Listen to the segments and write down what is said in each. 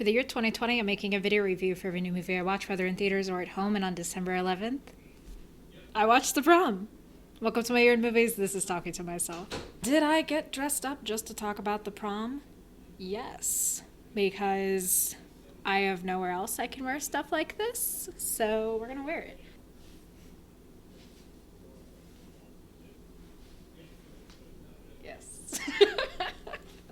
For the year 2020, I'm making a video review for every new movie I watch, whether in theaters or at home, and on December 11th, I watched The Prom. Welcome to my year in movies. This is Talking to Myself. Did I get dressed up just to talk about The Prom? Yes, because I have nowhere else I can wear stuff like this, so we're gonna wear it. Yes.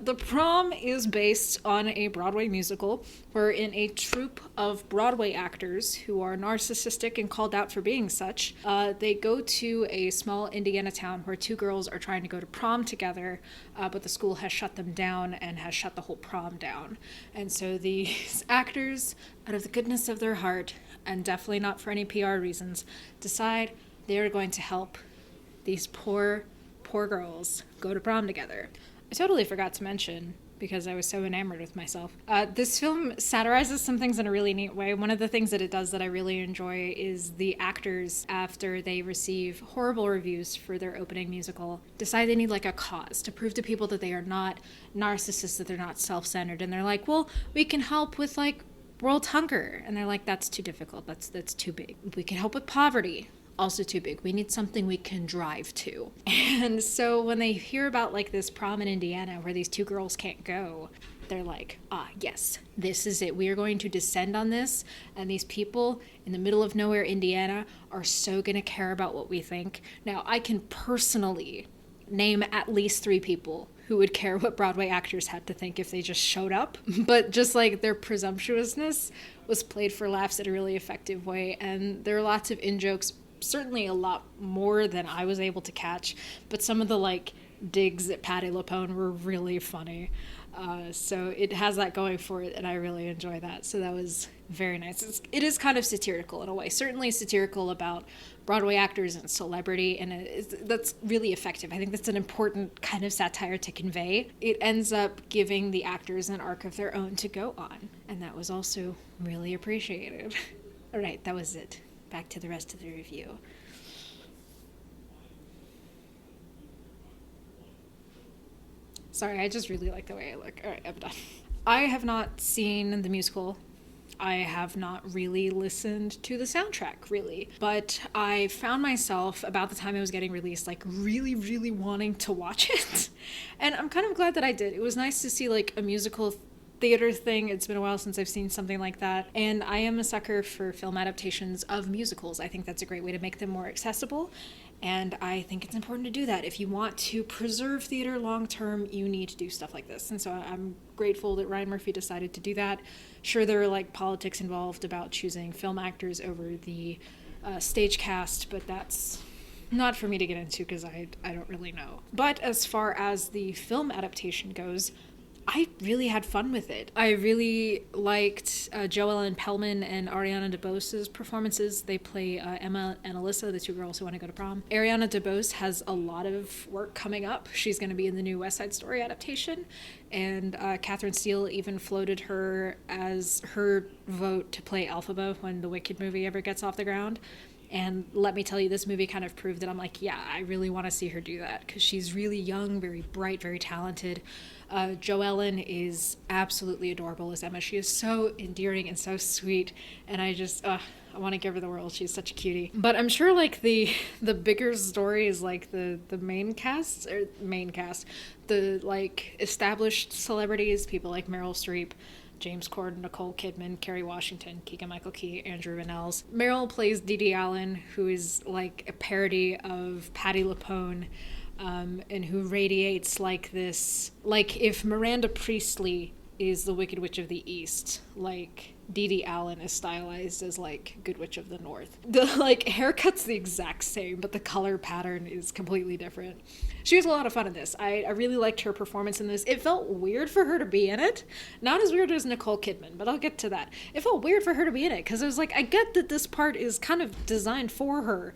The Prom is based on a Broadway musical wherein a troupe of Broadway actors who are narcissistic and called out for being such, they go to a small Indiana town where two girls are trying to go to prom together, but the school has shut them down and has shut the whole prom down. And so these actors, out of the goodness of their heart, and definitely not for any PR reasons, decide they are going to help these poor girls go to prom together. I totally forgot to mention, because I was so enamored with myself, this film satirizes some things in a really neat way. One of the things that it does that I really enjoy is the actors, after they receive horrible reviews for their opening musical, decide they need like a cause to prove to people that they are not narcissists, that they're not self-centered, and they're like, well, we can help with like world hunger, and they're like, that's too difficult, that's too big. We can help with poverty, also too big. We need something we can drive to. And so when they hear about like this prom in Indiana where these two girls can't go, they're like, yes, this is it. We are going to descend on this, and these people in the middle of nowhere Indiana are so gonna care about what we think. Now, I can personally name at least 3 people who would care what Broadway actors had to think if they just showed up. But just like their presumptuousness was played for laughs in a really effective way, and there are lots of in-jokes, certainly a lot more than I was able to catch, but some of the like digs at Patti LuPone were really funny. So it has that going for it, and I really enjoy that. So that was very nice. It is kind of satirical in a way, certainly satirical about Broadway actors and celebrity, and that's really effective. I think that's an important kind of satire to convey. It ends up giving the actors an arc of their own to go on, and that was also really appreciated. All right, that was it. Back to the rest of the review. Sorry, I just really like the way I look. All right, I'm done. I have not seen the musical. I have not really listened to the soundtrack, really. But I found myself, about the time it was getting released, like really, really wanting to watch it. And I'm kind of glad that I did. It was nice to see like a musical theater thing. It's been a while since I've seen something like that. And I am a sucker for film adaptations of musicals. I think that's a great way to make them more accessible. And I think it's important to do that. If you want to preserve theater long term, you need to do stuff like this. And so I'm grateful that Ryan Murphy decided to do that. Sure, there are like politics involved about choosing film actors over the stage cast, but that's not for me to get into because I don't really know. But as far as the film adaptation goes, I really had fun with it. I really liked Joellen Pellman and Ariana DeBose's performances. They play Emma and Alyssa, the two girls who want to go to prom. Ariana DeBose has a lot of work coming up. She's going to be in the new West Side Story adaptation, and Catherine Steele even floated her as her vote to play Elphaba when the Wicked movie ever gets off the ground. And let me tell you, this movie kind of proved that I'm like, yeah, I really want to see her do that because she's really young, very bright, very talented. Joellen is absolutely adorable as Emma. She is so endearing and so sweet, and I want to give her the world. She's such a cutie. But I'm sure like the bigger story is like the main cast, the like established celebrities, people like Meryl Streep, James Corden, Nicole Kidman, Kerry Washington, Keegan-Michael Key, Andrew Rannells. Meryl plays Dee Dee Allen, who is like a parody of Patti LuPone, and who radiates like this, like if Miranda Priestley is the Wicked Witch of the East, like Dee Dee Allen is stylized as like Good Witch of the North. The like haircut's the exact same, but the color pattern is completely different. She was a lot of fun in this. I really liked her performance in this. It felt weird for her to be in it. Not as weird as Nicole Kidman, but I'll get to that. It felt weird for her to be in it because I was like, I get that this part is kind of designed for her,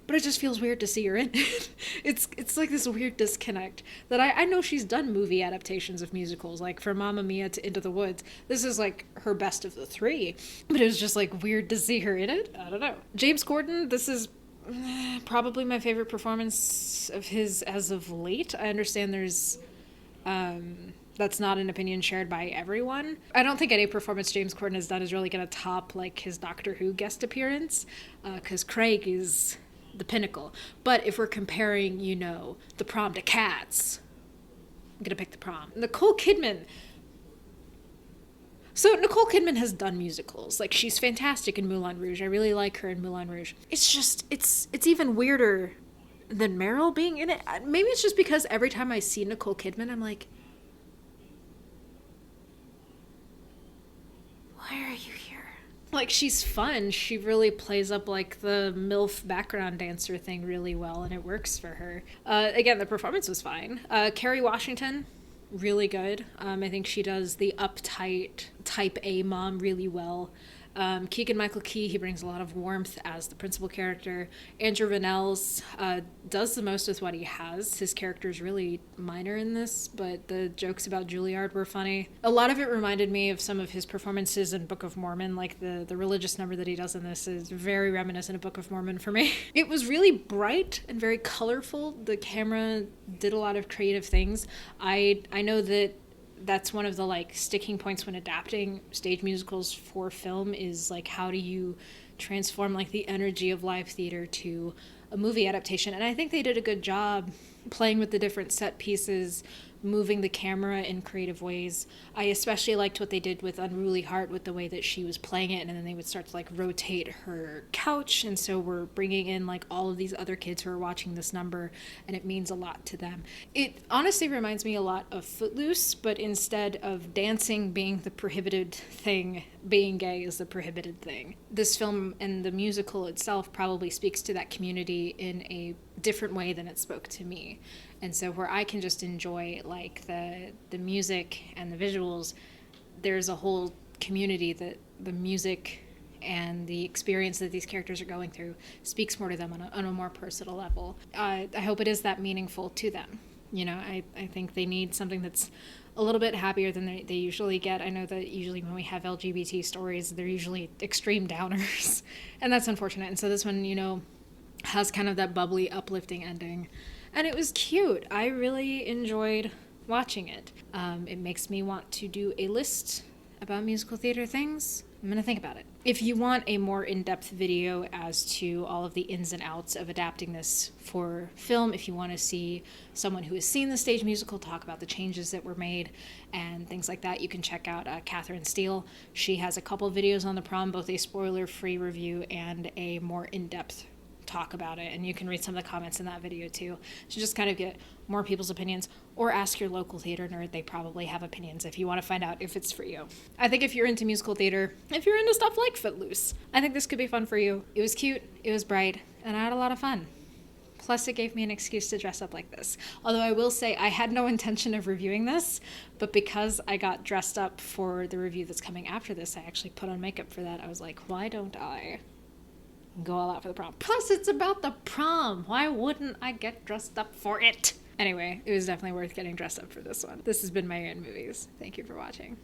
but it just feels weird to see her in it. It's like this weird disconnect that I know she's done movie adaptations of musicals, like from Mamma Mia to Into the Woods. This is like her best of the 3, but it was just like weird to see her in it. I don't know. James Corden, this is probably my favorite performance of his as of late. I understand there's that's not an opinion shared by everyone. I don't think any performance James Corden has done is really going to top like his Doctor Who guest appearance, because Craig is the pinnacle. But if we're comparing, you know, The Prom to Cats, I'm going to pick The Prom. Nicole Kidman. So Nicole Kidman has done musicals. Like, she's fantastic in Moulin Rouge. I really like her in Moulin Rouge. It's just, it's even weirder than Meryl being in it. Maybe it's just because every time I see Nicole Kidman, I'm like, why are you here? Like, she's fun. She really plays up like the MILF background dancer thing really well, and it works for her. Again, the performance was fine. Kerry Washington, really good. I think she does the uptight type A mom really well. Keegan-Michael Key, he brings a lot of warmth as the principal character. Andrew Rannells does the most with what he has. His character's really minor in this, but the jokes about Juilliard were funny. A lot of it reminded me of some of his performances in Book of Mormon, like the religious number that he does in this is very reminiscent of Book of Mormon for me. It was really bright and very colorful. The camera did a lot of creative things. I know that that's one of the like sticking points when adapting stage musicals for film is like, how do you transform like the energy of live theater to a movie adaptation? And I think they did a good job playing with the different set pieces, moving the camera in creative ways. I especially liked what they did with Unruly Heart, with the way that she was playing it, and then they would start to like rotate her couch, and so we're bringing in like all of these other kids who are watching this number, and it means a lot to them. It honestly reminds me a lot of Footloose, but instead of dancing being the prohibited thing, being gay is the prohibited thing. This film and the musical itself probably speaks to that community in a different way than it spoke to me. And so where I can just enjoy like the music and the visuals, there's a whole community that the music and the experience that these characters are going through speaks more to them on a more personal level. I hope it is that meaningful to them. You know, I think they need something that's a little bit happier than they usually get. I know that usually when we have LGBT stories, they're usually extreme downers, and that's unfortunate. And so this one, you know, has kind of that bubbly, uplifting ending. And it was cute. I really enjoyed watching it. It makes me want to do a list about musical theater things. I'm going to think about it. If you want a more in-depth video as to all of the ins and outs of adapting this for film, if you want to see someone who has seen the stage musical talk about the changes that were made and things like that, you can check out Catherine Steele. She has a couple videos on The Prom, both a spoiler-free review and a more in-depth talk about it, and you can read some of the comments in that video too to just kind of get more people's opinions, or ask your local theater nerd. They probably have opinions if you want to find out if it's for you. I think if you're into musical theater, if you're into stuff like Footloose, I think this could be fun for you. It was cute, it was bright, and I had a lot of fun. Plus, it gave me an excuse to dress up like this. Although I will say I had no intention of reviewing this, but because I got dressed up for the review that's coming after this, I actually put on makeup for that. I was like, why don't I go all out for the prom? Plus, it's about the prom. Why wouldn't I get dressed up for it? Anyway, it was definitely worth getting dressed up for this one. This has been My Year in Movies. Thank you for watching.